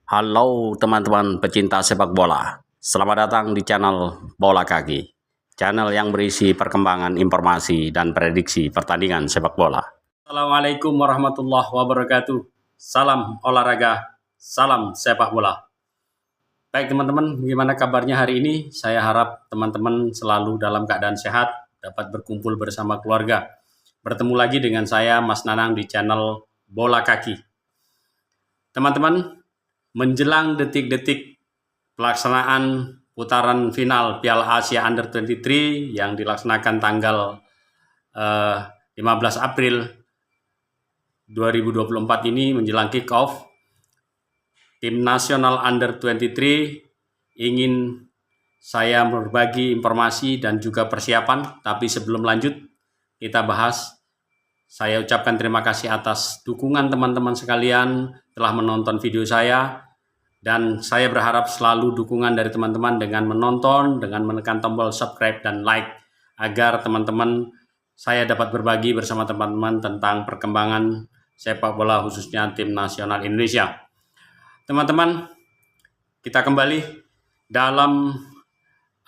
Halo teman-teman pecinta sepak bola, selamat datang di channel Bola Kaki, channel yang berisi perkembangan informasi dan prediksi pertandingan sepak bola. Assalamualaikum warahmatullahi wabarakatuh, salam olahraga, salam sepak bola. Baik teman-teman, gimana kabarnya hari ini? Saya harap teman-teman selalu dalam keadaan sehat, dapat berkumpul bersama keluarga. Bertemu lagi dengan saya Mas Nanang di channel Bola Kaki. Teman-teman, menjelang detik-detik pelaksanaan putaran final Piala Asia Under-23 yang dilaksanakan tanggal 15 April 2024 ini menjelang kick-off, tim nasional Under-23 ingin saya berbagi informasi dan juga persiapan, tapi sebelum lanjut kita bahas, saya ucapkan terima kasih atas dukungan teman-teman sekalian telah menonton video saya. Dan saya berharap selalu dukungan dari teman-teman dengan menonton, dengan menekan tombol subscribe dan like, agar teman-teman saya dapat berbagi bersama teman-teman tentang perkembangan sepak bola khususnya tim nasional Indonesia. Teman-teman, kita kembali dalam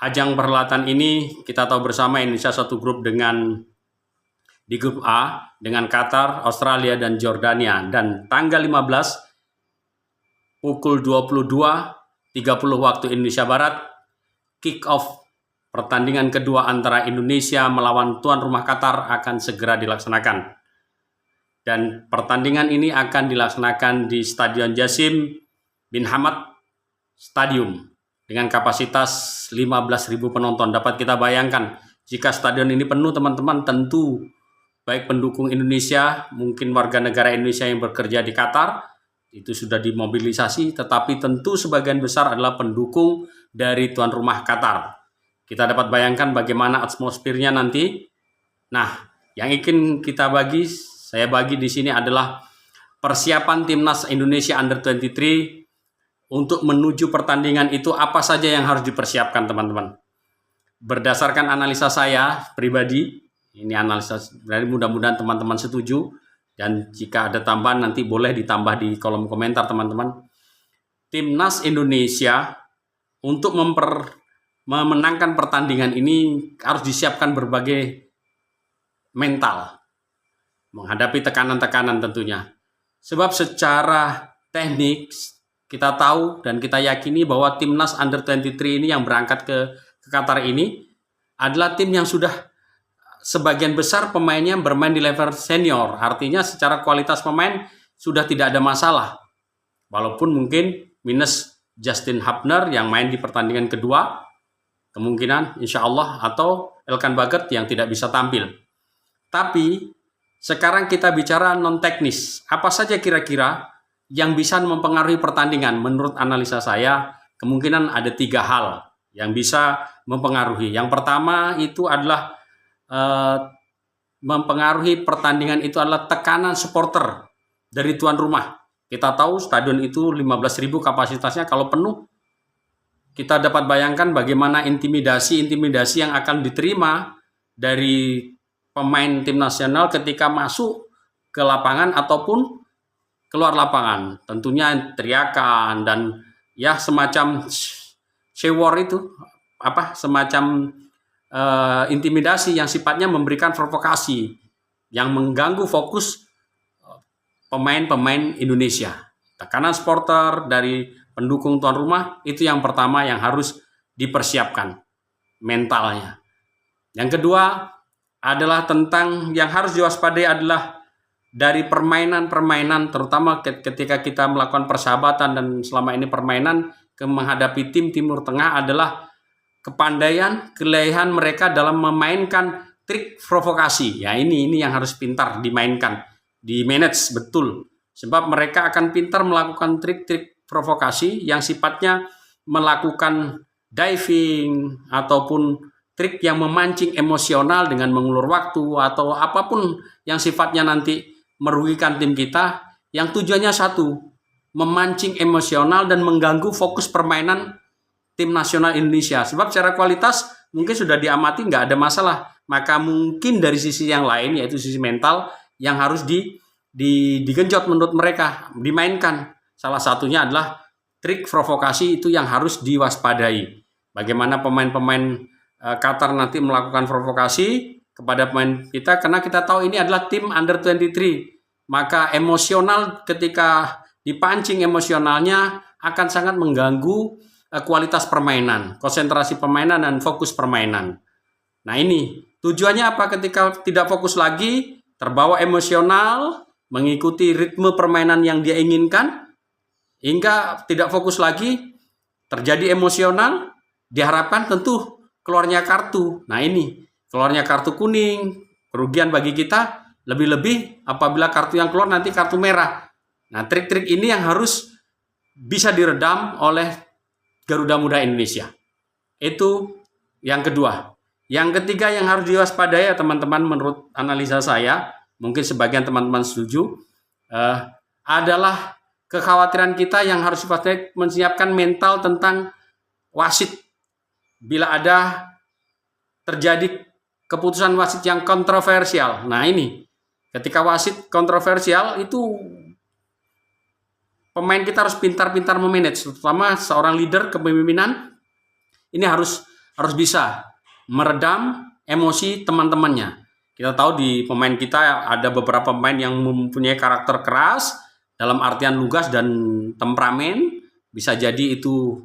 ajang perhelatan ini. Kita tahu bersama Indonesia satu grup di grup A dengan Qatar, Australia, dan Jordania. Dan tanggal 15 pukul 22.30 waktu Indonesia Barat, kick-off pertandingan kedua antara Indonesia melawan tuan rumah Qatar akan segera dilaksanakan. Dan pertandingan ini akan dilaksanakan di Stadion Jassim bin Hamad Stadium dengan kapasitas 15.000 penonton. Dapat kita bayangkan, jika stadion ini penuh teman-teman, tentu baik pendukung Indonesia, mungkin warga negara Indonesia yang bekerja di Qatar, itu sudah dimobilisasi, tetapi tentu sebagian besar adalah pendukung dari tuan rumah Qatar. Kita dapat bayangkan bagaimana atmosfernya nanti. Nah, yang ingin saya bagi di sini adalah persiapan timnas Indonesia Under-23 untuk menuju pertandingan itu, apa saja yang harus dipersiapkan teman-teman. Berdasarkan analisa saya pribadi, ini analisa, mudah-mudahan teman-teman setuju. Dan jika ada tambahan nanti boleh ditambah di kolom komentar teman-teman. Timnas Indonesia untuk memenangkan pertandingan ini harus disiapkan berbagai mental. Menghadapi tekanan-tekanan tentunya. Sebab secara teknik kita tahu dan kita yakini bahwa timnas Under-23 ini yang berangkat ke Qatar ini adalah tim yang sudah sebagian besar pemainnya bermain di level senior, artinya secara kualitas pemain sudah tidak ada masalah. Walaupun mungkin minus Justin Hubner yang main di pertandingan kedua, kemungkinan insya Allah, atau Elkan Baggett yang tidak bisa tampil. Tapi sekarang kita bicara non-teknis, apa saja kira-kira yang bisa mempengaruhi pertandingan? Menurut analisa saya, kemungkinan ada 3 hal yang bisa mempengaruhi. Yang pertama itu adalah mempengaruhi pertandingan itu adalah tekanan supporter dari tuan rumah. Kita tahu stadion itu 15.000 kapasitasnya, kalau penuh kita dapat bayangkan bagaimana intimidasi yang akan diterima dari pemain tim nasional ketika masuk ke lapangan ataupun keluar lapangan. Tentunya teriakan dan ya semacam war itu, semacam intimidasi yang sifatnya memberikan provokasi yang mengganggu fokus pemain-pemain Indonesia. Tekanan supporter dari pendukung tuan rumah itu yang pertama yang harus dipersiapkan mentalnya. Yang kedua adalah tentang yang harus diwaspadai adalah dari permainan-permainan, terutama ketika kita melakukan persahabatan dan selama ini permainan menghadapi tim Timur Tengah adalah kepandaian, kelebihan mereka dalam memainkan trik provokasi. Ya ini yang harus pintar dimainkan, di-manage betul. Sebab mereka akan pintar melakukan trik-trik provokasi yang sifatnya melakukan diving ataupun trik yang memancing emosional dengan mengulur waktu atau apapun yang sifatnya nanti merugikan tim kita, yang tujuannya satu, memancing emosional dan mengganggu fokus permainan tim nasional Indonesia. Sebab secara kualitas mungkin sudah diamati nggak ada masalah. Maka mungkin dari sisi yang lain, yaitu sisi mental, yang harus digenjot menurut mereka, dimainkan. Salah satunya adalah trik provokasi itu yang harus diwaspadai. Bagaimana pemain-pemain Qatar nanti melakukan provokasi kepada pemain kita, karena kita tahu ini adalah tim under 23. Maka emosional, ketika dipancing emosionalnya akan sangat mengganggu kualitas permainan, konsentrasi permainan, dan fokus permainan. Nah ini tujuannya apa? Ketika tidak fokus lagi, terbawa emosional, mengikuti ritme permainan yang dia inginkan, hingga tidak fokus lagi, terjadi emosional, diharapkan tentu keluarnya kartu. Nah ini, keluarnya kartu kuning, kerugian bagi kita, lebih-lebih apabila kartu yang keluar nanti kartu merah. Nah trik-trik ini yang harus bisa diredam oleh Garuda Muda Indonesia. Itu yang kedua. Yang ketiga yang harus diwaspadai ya teman-teman, menurut analisa saya, mungkin sebagian teman-teman setuju, adalah kekhawatiran kita yang harus diwaspadai, menyiapkan mental tentang wasit. Bila ada terjadi keputusan wasit yang kontroversial. Nah ini, ketika wasit kontroversial itu pemain kita harus pintar-pintar memanage, terutama seorang leader kepemimpinan ini harus bisa meredam emosi teman-temannya. Kita tahu di pemain kita ada beberapa pemain yang mempunyai karakter keras dalam artian lugas dan temperamen, bisa jadi itu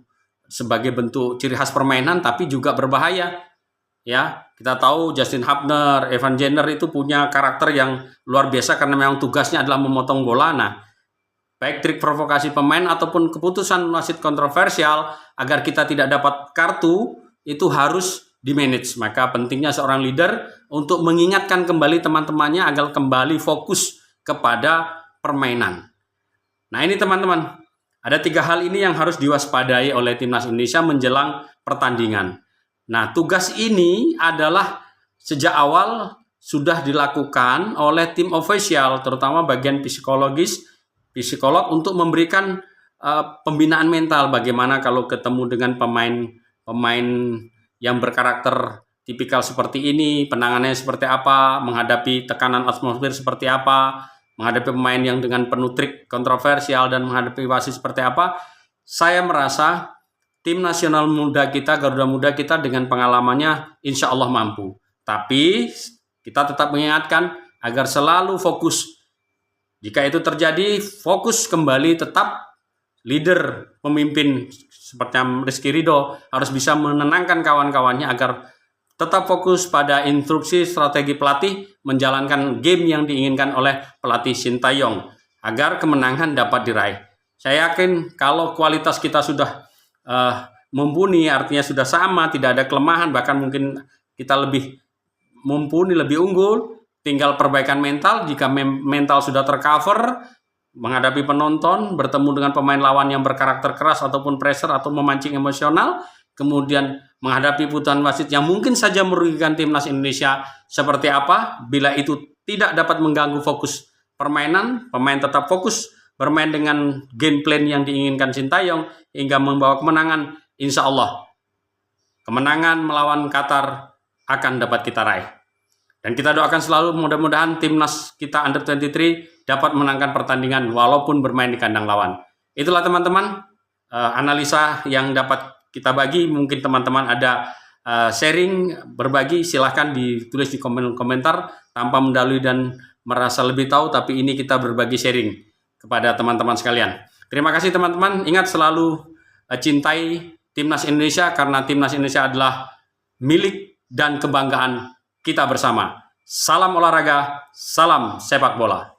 sebagai bentuk ciri khas permainan tapi juga berbahaya. Ya, kita tahu Justin Hubner, Evan Jenner itu punya karakter yang luar biasa karena memang tugasnya adalah memotong bola. Nah, baik trik provokasi pemain ataupun keputusan wasit kontroversial agar kita tidak dapat kartu itu harus di-manage. Maka pentingnya seorang leader untuk mengingatkan kembali teman-temannya agar kembali fokus kepada permainan. Nah, ini teman-teman, ada 3 hal ini yang harus diwaspadai oleh Timnas Indonesia menjelang pertandingan. Nah, tugas ini adalah sejak awal sudah dilakukan oleh tim official, terutama bagian psikolog untuk memberikan pembinaan mental. Bagaimana kalau ketemu dengan pemain yang berkarakter tipikal seperti ini, penanganannya seperti apa, menghadapi tekanan atmosfer seperti apa, menghadapi pemain yang dengan penuh trik kontroversial, dan menghadapi wasit seperti apa. Saya merasa tim nasional muda kita, Garuda Muda kita dengan pengalamannya insya Allah mampu. Tapi kita tetap mengingatkan agar selalu fokus. Jika itu terjadi, fokus kembali, tetap leader, pemimpin seperti Rizky Ridho harus bisa menenangkan kawan-kawannya agar tetap fokus pada instruksi strategi pelatih, menjalankan game yang diinginkan oleh pelatih Sintayong agar kemenangan dapat diraih. Saya yakin kalau kualitas kita sudah mumpuni, artinya sudah sama, tidak ada kelemahan, bahkan mungkin kita lebih mumpuni, lebih unggul, tinggal perbaikan mental. Jika mental sudah tercover, menghadapi penonton, bertemu dengan pemain lawan yang berkarakter keras ataupun pressure atau memancing emosional, kemudian menghadapi putusan wasit yang mungkin saja merugikan timnas Indonesia seperti apa, bila itu tidak dapat mengganggu fokus permainan, pemain tetap fokus bermain dengan game plan yang diinginkan Sintayong hingga membawa kemenangan, insya Allah kemenangan melawan Qatar akan dapat kita raih. Dan kita doakan selalu mudah-mudahan timnas kita under 23 dapat menangkan pertandingan walaupun bermain di kandang lawan. Itulah teman-teman analisa yang dapat kita bagi. Mungkin teman-teman ada sharing, berbagi, silahkan ditulis di komentar tanpa mendalui dan merasa lebih tahu, tapi ini kita berbagi sharing kepada teman-teman sekalian. Terima kasih teman-teman, ingat selalu cintai timnas Indonesia karena timnas Indonesia adalah milik dan kebanggaan kita bersama. Salam olahraga, salam sepak bola.